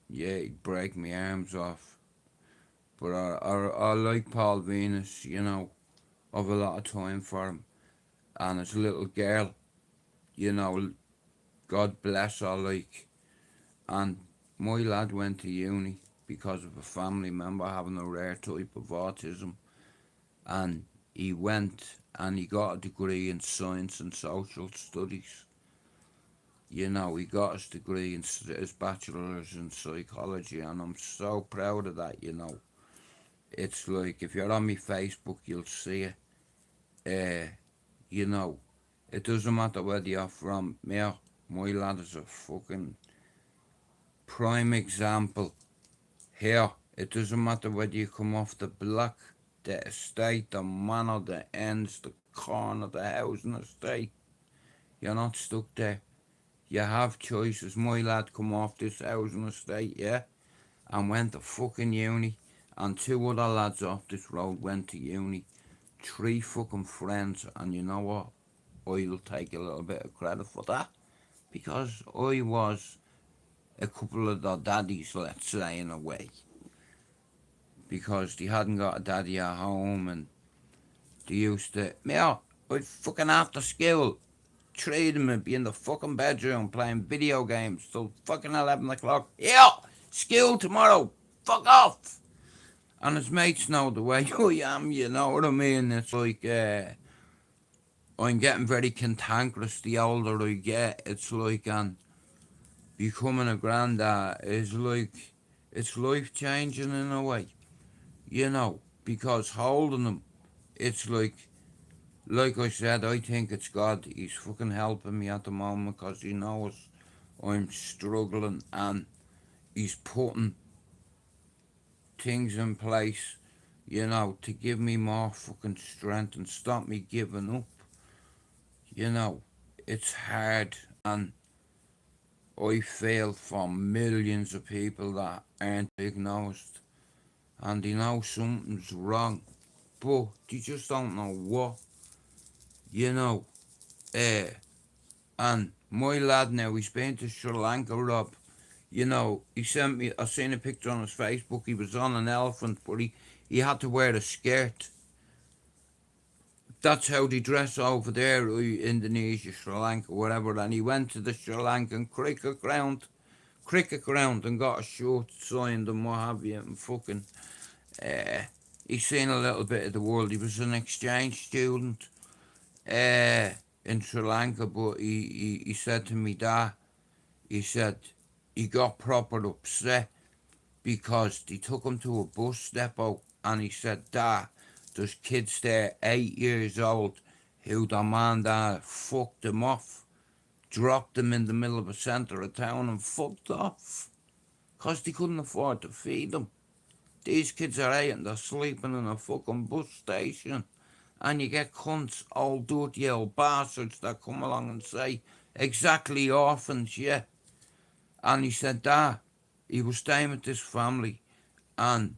Yeah, he'd break my arms off. But I like Paul Venus, I've a lot of time for him. And his little girl, God bless her, like. And my lad went to uni because of a family member having a rare type of autism. And he went and he got a degree in science and social studies. He got his degree in his bachelor's in psychology, and I'm so proud of that. It's like, if you're on my Facebook, you'll see it. It doesn't matter whether you're from me. My lad is a fucking prime example. Here, it doesn't matter whether you come off the block, the estate, the manor, the ends, the corner, the housing estate. You're not stuck there. You have choices. My lad come off this housing estate, yeah, and went to fucking uni. And 2 other lads off this road went to uni. 3 fucking friends, and you know what? I'll take a little bit of credit for that, because I was a couple of their daddies, let's say, in a way. Because they hadn't got a daddy at home, and they used to, I'd fucking after school, 3 of them would be in the fucking bedroom playing video games till fucking 11 o'clock. Yeah, school tomorrow, fuck off. And his mates know the way I am, you know what I mean? It's like, I'm getting very cantankerous the older I get. It's like, and becoming a granddad is like, it's life changing in a way, because holding them, it's like I said, I think it's God. He's fucking helping me at the moment because he knows I'm struggling, and he's putting things in place, to give me more fucking strength and stop me giving up. It's hard, and I feel for millions of people that aren't diagnosed, and they know something's wrong, but they just don't know what, and my lad now, he's been to Sri Lanka, Rob. He sent me, I seen a picture on his Facebook, he was on an elephant, but he had to wear a skirt. That's how they dress over there, Indonesia, Sri Lanka, whatever. And he went to the Sri Lankan cricket ground and got a shirt signed and what have you, and fucking, he's seen a little bit of the world. He was an exchange student in Sri Lanka, but he said to me, Dad, he said he got proper upset because they took him to a bus depot, and he said, Dad, there's kids there 8 years old who their man dad fucked them off, dropped them in the middle of the centre of town and fucked off because they couldn't afford to feed them. These kids are 8 and they're sleeping in a fucking bus station, and you get cunts, old dirty old bastards that come along and say, exactly, orphans, yeah. And he said, Dad, he was staying with this family, and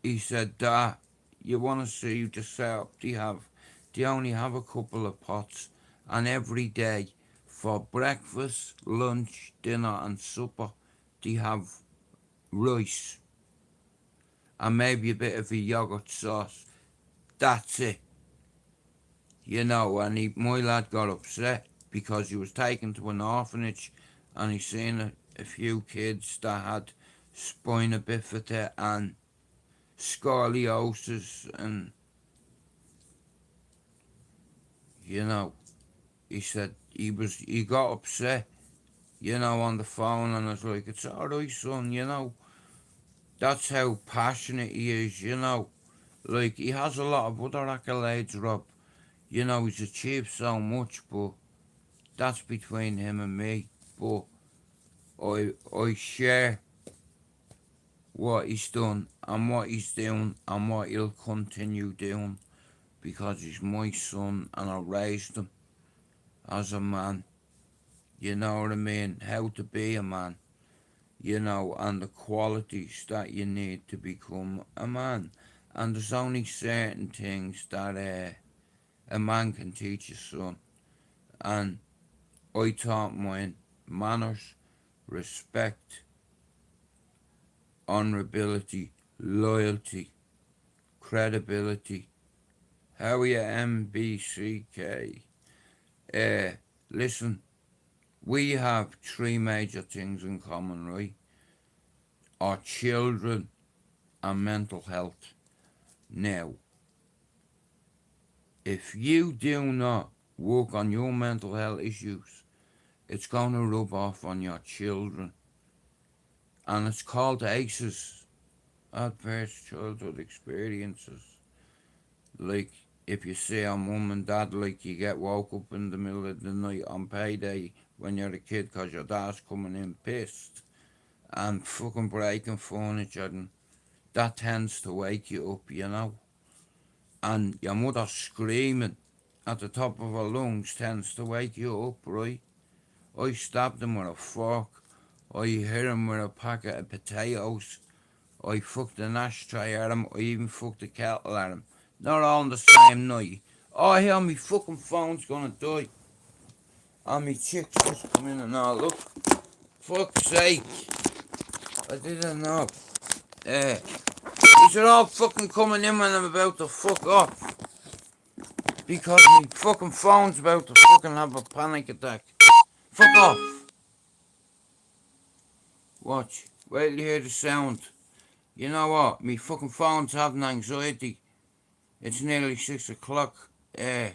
he said, Dad, you want to see the setup they only have a couple of pots, and every day for breakfast, lunch, dinner and supper they have rice. and maybe a bit of a yogurt sauce. That's it. You know, and my lad got upset because he was taken to an orphanage and he seen a few kids that had spina bifida and scoliosis, and you know, he said he got upset, you know, on the phone, and I was like, it's alright, son, you know, that's how passionate he is, you know. Like, he has a lot of other accolades, Rob. You know, he's achieved so much, but that's between him and me. But I share what he's done and what he's doing and what he'll continue doing because he's my son and I raised him as a man. You know what I mean? How to be a man, you know, and the qualities that you need to become a man. And there's only certain things that a man can teach his son. And I taught mine manners, respect, honourability, loyalty, credibility. How are you, MBCK? Listen, we have three major things in common, right? Our children and mental health. Now, if you do not work on your mental health issues, it's going to rub off on your children. And it's called ACEs, Adverse Childhood Experiences. Like, if you see a mum and dad, like, you get woke up in the middle of the night on payday when you're a kid because your dad's coming in pissed and fucking breaking furniture, and that tends to wake you up, you know. And your mother screaming at the top of her lungs tends to wake you up, right? I stabbed him with a fork. I hit him with a packet of potatoes. I fucked an ashtray at him. I even fucked a kettle at him. Not all in the same night. Oh, hell, my fucking phone's gonna die. And my chick's just come in and all. Look, fuck's sake. I didn't know. These are all fucking coming in when I'm about to fuck off. Because my fucking phone's about to fucking have a panic attack. Fuck off. Watch. Wait till you hear the sound. You know what? Me fucking phone's having anxiety. It's nearly 6 o'clock. But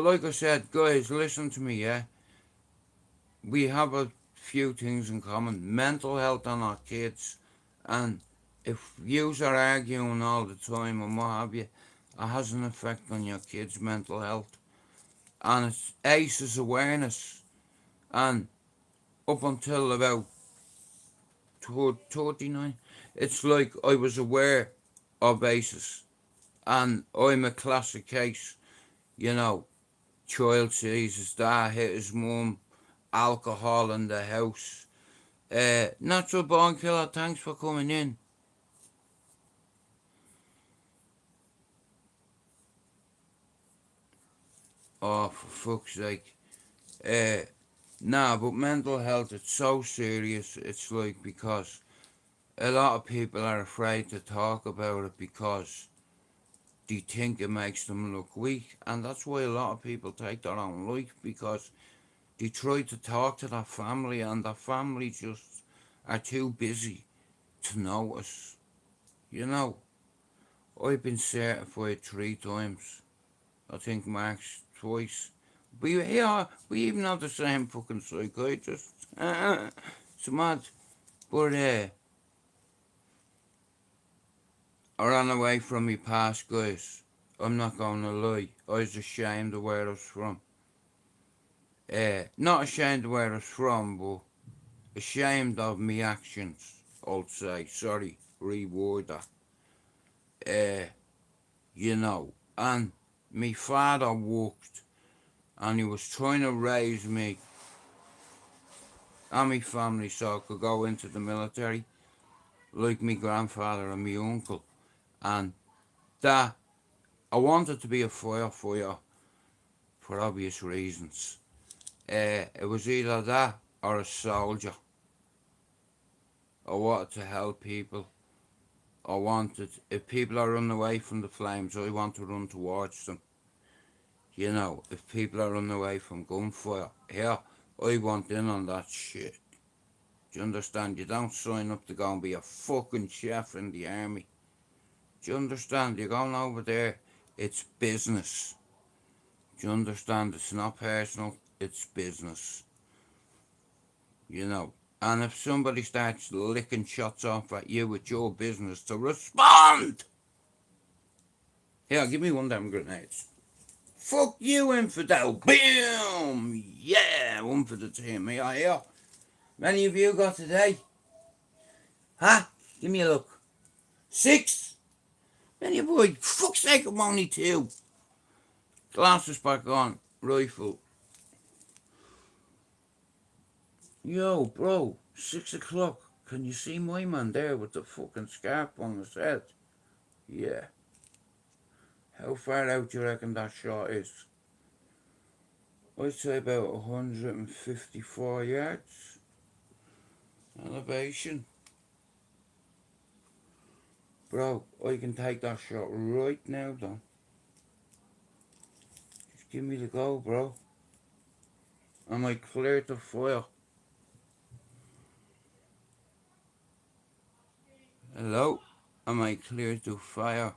like I said, guys, listen to me, yeah? We have a few things in common. Mental health and our kids. And if yous are arguing all the time and what have you, it has an effect on your kids' mental health. And it's ACEs awareness. And up until about 39, it's like I was aware of ACEs. And I'm a classic case, you know. Child sees his dad hit his mum, alcohol in the house. Natural born killer, thanks for coming in. Oh, for fuck's sake. Nah, but mental health, it's so serious. It's like, because a lot of people are afraid to talk about it because they think it makes them look weak. And that's why a lot of people take their own life, because they try to talk to their family and their family just are too busy to notice. You know, I've been certified 3 times. I think Max twice. We even have the same fucking psychiatrist. It's mad. But I ran away from me past, guys. I'm not gonna lie. I was ashamed of where I was from. Not ashamed of where I was from, but ashamed of me actions, I'll say. Sorry, reword that. You know, and me father worked, and he was trying to raise me and my family so I could go into the military, like my grandfather and my uncle. And that, I wanted to be a firefighter for obvious reasons. It was either that or a soldier. I wanted to help people. I wanted, if people are running away from the flames, I want to run towards them. You know, if people are running away from gunfire, yeah, I want in on that shit. Do you understand? You don't sign up to go and be a fucking chef in the army. Do you understand? You're going over there, it's business. Do you understand? It's not personal, it's business. You know, and if somebody starts licking shots off at you, it's your business to respond. Here, give me one of them grenades. Fuck you, infidel. Boom! Yeah, one for the team. Here. Many of you got today? Huh? Give me a look. 6? Many boy, fuck's sake, I'm only 2. Glasses back on. Rifle. Yo, bro, 6 o'clock. Can you see my man there with the fucking scarf on his head? Yeah. How far out do you reckon that shot is? I'd say about 154 yards. Elevation. Bro, I can take that shot right now, though. Just give me the go, bro. Am I clear to fire? Hello? Am I clear to fire?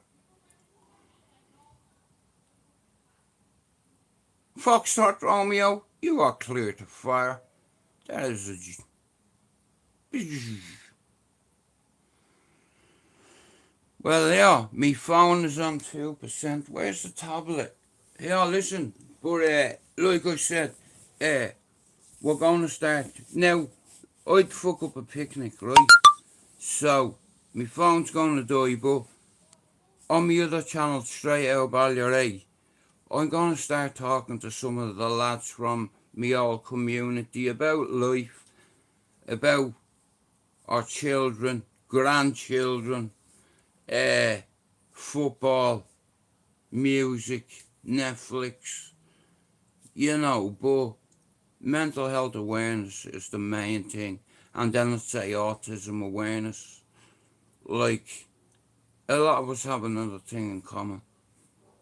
Foxtrot Romeo, you are clear to fire. That is a... Well, yeah, me phone is on 2%. Where's the tablet? Yeah, listen, but like I said, we're going to start. Now, I'd fuck up a picnic, right? So, my phone's going to die, but on my other channel, STRAIGHTOUTTABALLYER, I'm going to start talking to some of the lads from my old community about life, about our children, grandchildren, football, music, Netflix, you know, but mental health awareness is the main thing. And then let's say autism awareness. Like, a lot of us have another thing in common.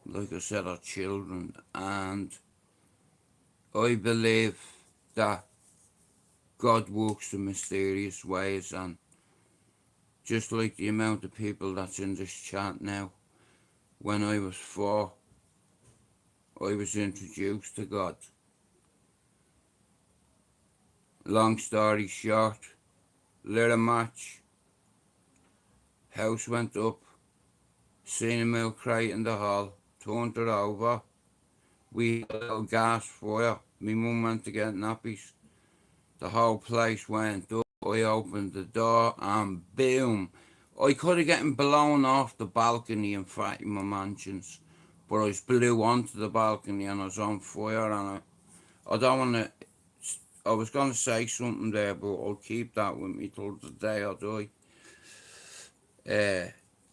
Like I said, our children. And I believe that God works in mysterious ways, and just like the amount of people that's in this chat now, when I was 4, I was introduced to God. Long story short, lit a match, house went up, seen a milk crate in the hall, turned it over, we had a little gas fire, my mum went to get nappies, the whole place went up, I opened the door and boom, I could have gotten blown off the balcony in Fatima Mansions, but I was blew onto the balcony and I was on fire, and I don't want to, I was going to say something there, but I'll keep that with me till the day I die.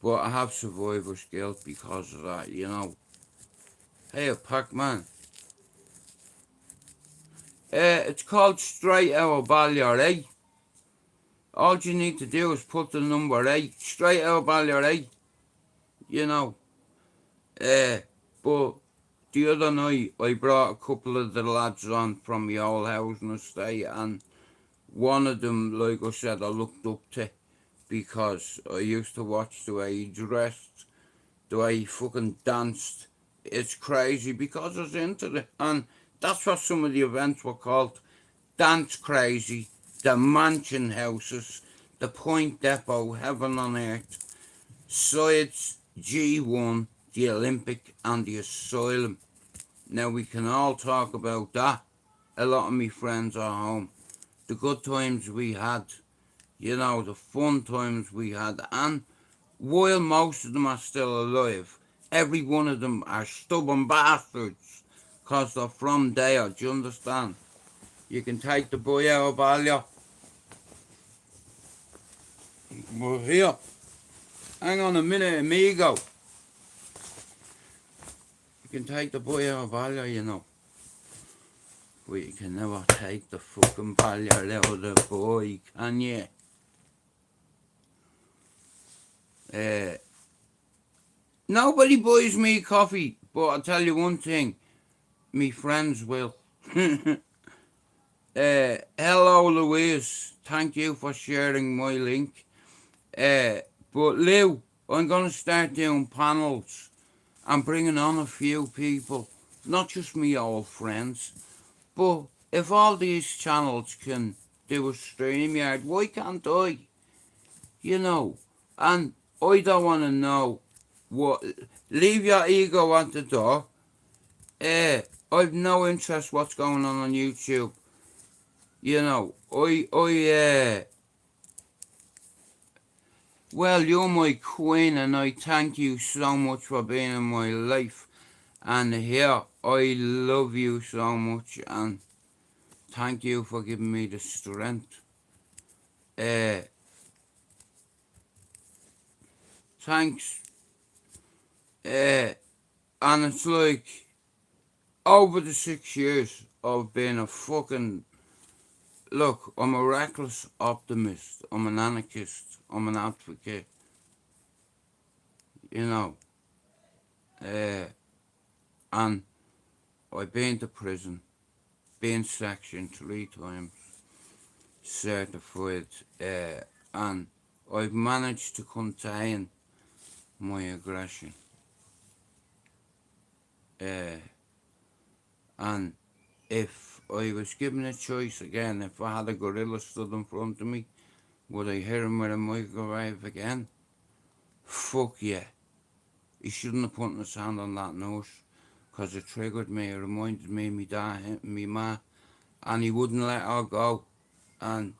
But I have survivor's guilt because of that, you know. Hey, Pac-Man. It's called STRAIGHTOUTTABALLYER, eh? All you need to do is put the number 8, STRAIGHTOUTTABALLYER, eh? You know. But the other night, I brought a couple of the lads on from the old housing estate, and one of them, like I said, I looked up to because I used to watch the way he dressed, the way he fucking danced. It's crazy because I was into it, and that's what some of the events were called. Dance Crazy, the Mansion Houses, the Point Depot, Heaven on Earth, Sides, G1, the Olympic and the Asylum. Now we can all talk about that. A lot of me friends are home. The good times we had, you know, the fun times we had, and while most of them are still alive, every one of them are stubborn bastards, because they're from there, do you understand? You can take the boy out of Ballia. We're here. Hang on a minute, amigo. You can take the boy out of Ballia, you know. But you can never take the fucking Ballia out of the boy, can you? Nobody buys me coffee, but I'll tell you one thing, me friends will. Hello, Louise. Thank you for sharing my link. But Lou, I'm going to start doing panels and bringing on a few people, not just me old friends, but if all these channels can do a StreamYard, why can't I? You know, and I don't want to know what. Leave your ego at the door. I've no interest what's going on YouTube. You know, well, you're my queen, and I thank you so much for being in my life. And here, I love you so much, and thank you for giving me the strength. Thanks. And it's like, over the 6 years of being a fucking, look, I'm a reckless optimist, I'm an anarchist, I'm an advocate, you know, and I've been to prison, been sectioned 3 times, certified, and I've managed to contain my aggression. And if I was given a choice again, if I had a gorilla stood in front of me, would I hit him with a microwave again? Fuck yeah. He shouldn't have put his hand on that nose, because it triggered me. It reminded me of me dad hitting me ma, and he wouldn't let her go. And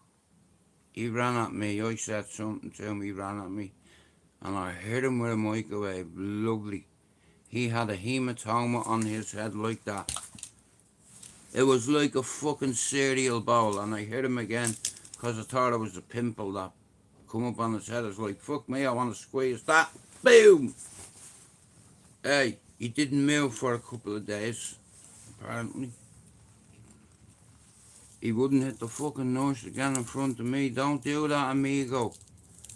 he ran at me. I said something to him, he ran at me, and I hit him with a microwave. Lovely. He had a hematoma on his head like that. It was like a fucking cereal bowl, and I hit him again because I thought it was a pimple that come up on his head. It's like, fuck me, I want to squeeze that. Boom! Hey, he didn't move for a couple of days, apparently. He wouldn't hit the fucking nurse again in front of me. Don't do that, amigo,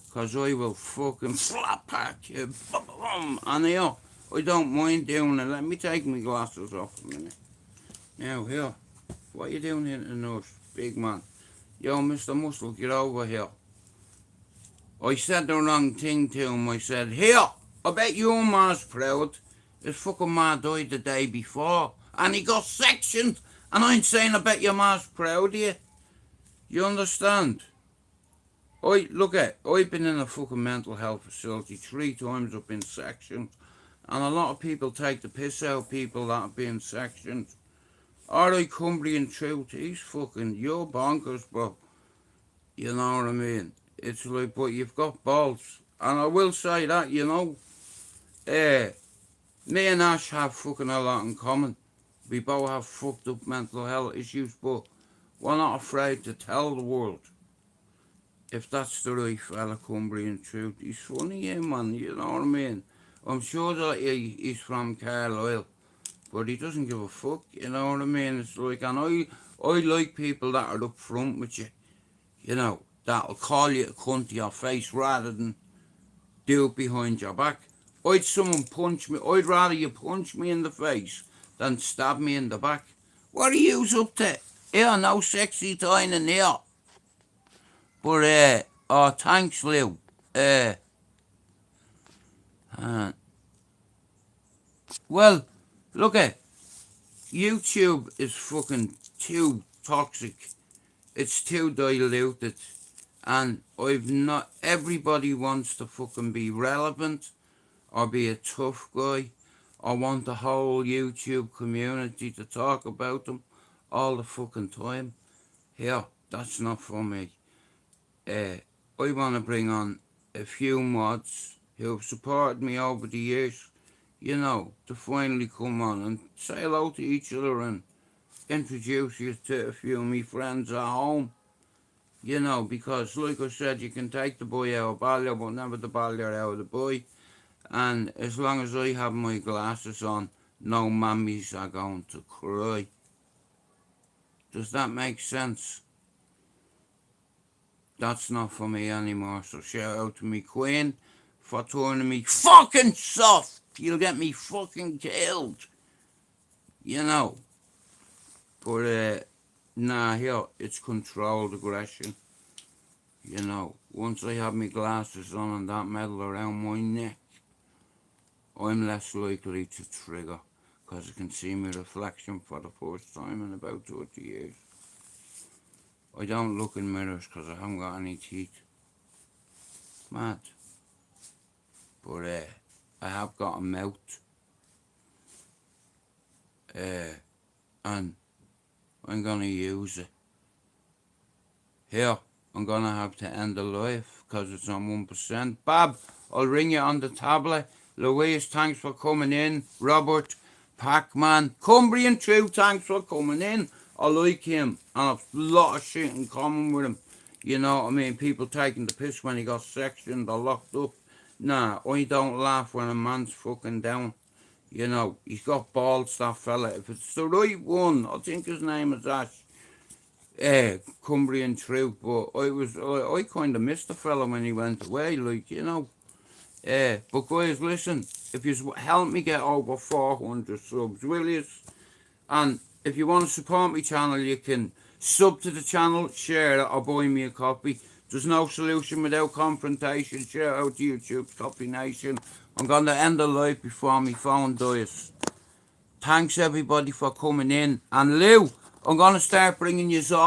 because I will fucking slap at you. Boom! And here, I don't mind doing it. Let me take my glasses off a minute. Now, here. What you doing here in the nose, big man? Yo, Mr. Muscle, get over here. I said the wrong thing to him. I said, here, I bet your ma's proud. His fucking ma died the day before, and he got sectioned, and I'm saying I bet your ma's proud of you. You understand? Look I've been in a fucking mental health facility 3 times. I've been sectioned, and a lot of people take the piss out of people that have been sectioned. Alright, Cumbrian truth, you're bonkers, bro. You know what I mean? It's like, but you've got balls. And I will say that, you know, me and Ash have fucking a lot in common. We both have fucked up mental health issues, but we're not afraid to tell the world. If that's the right fella, Cumbrian truth. He's funny, yeah, man, you know what I mean? I'm sure that he's from Carlisle. But he doesn't give a fuck, you know what I mean? It's like, and I like people that are up front with you, you know, that'll call you a cunt to your face rather than do it behind your back. I'd rather you punch me in the face than stab me in the back. What are yous up to? Here, no sexy time in here. But, oh, thanks, Lou. Well, look YouTube is fucking too toxic. It's too diluted. And everybody wants to fucking be relevant or be a tough guy or want the whole YouTube community to talk about them all the fucking time. Here, that's not for me. I want to bring on a few mods who have supported me over the years, you know, to finally come on and say hello to each other and introduce you to a few of my friends at home. You know, because like I said, you can take the boy out of Ballier, but never the Ballier out of the boy. And as long as I have my glasses on, no mammies are going to cry. Does that make sense? That's not for me anymore. So shout out to me queen for turning me fucking soft. You'll get me fucking killed. You know. But, nah, here, it's controlled aggression. You know, once I have my glasses on and that metal around my neck, I'm less likely to trigger, because I can see my reflection for the first time in about 30 years. I don't look in mirrors because I haven't got any teeth. Mad. But I have got a mouth. And I'm gonna use it. Here, I'm gonna have to end the live because it's on 1%. Bob, I'll ring you on the tablet. Louise, thanks for coming in. Robert, Pac-Man, Cumbrian True, thanks for coming in. I like him, and I've a lot of shit in common with him. You know what I mean? People taking the piss when he got sectioned or locked up. Nah, I don't laugh when a man's fucking down. You know, he's got balls, that fella. If it's the right one, I think his name is Ash. Cumbrian True, but I kind of missed the fella when he went away, like, you know. But guys, listen, if you help me get over 400 subs, will you? And if you want to support my channel, you can sub to the channel, share it, or buy me a copy. There's no solution without confrontation. Shout out to YouTube's Copy Nation. I'm going to end the live before my phone dies. Thanks everybody for coming in. And Lou, I'm going to start bringing you all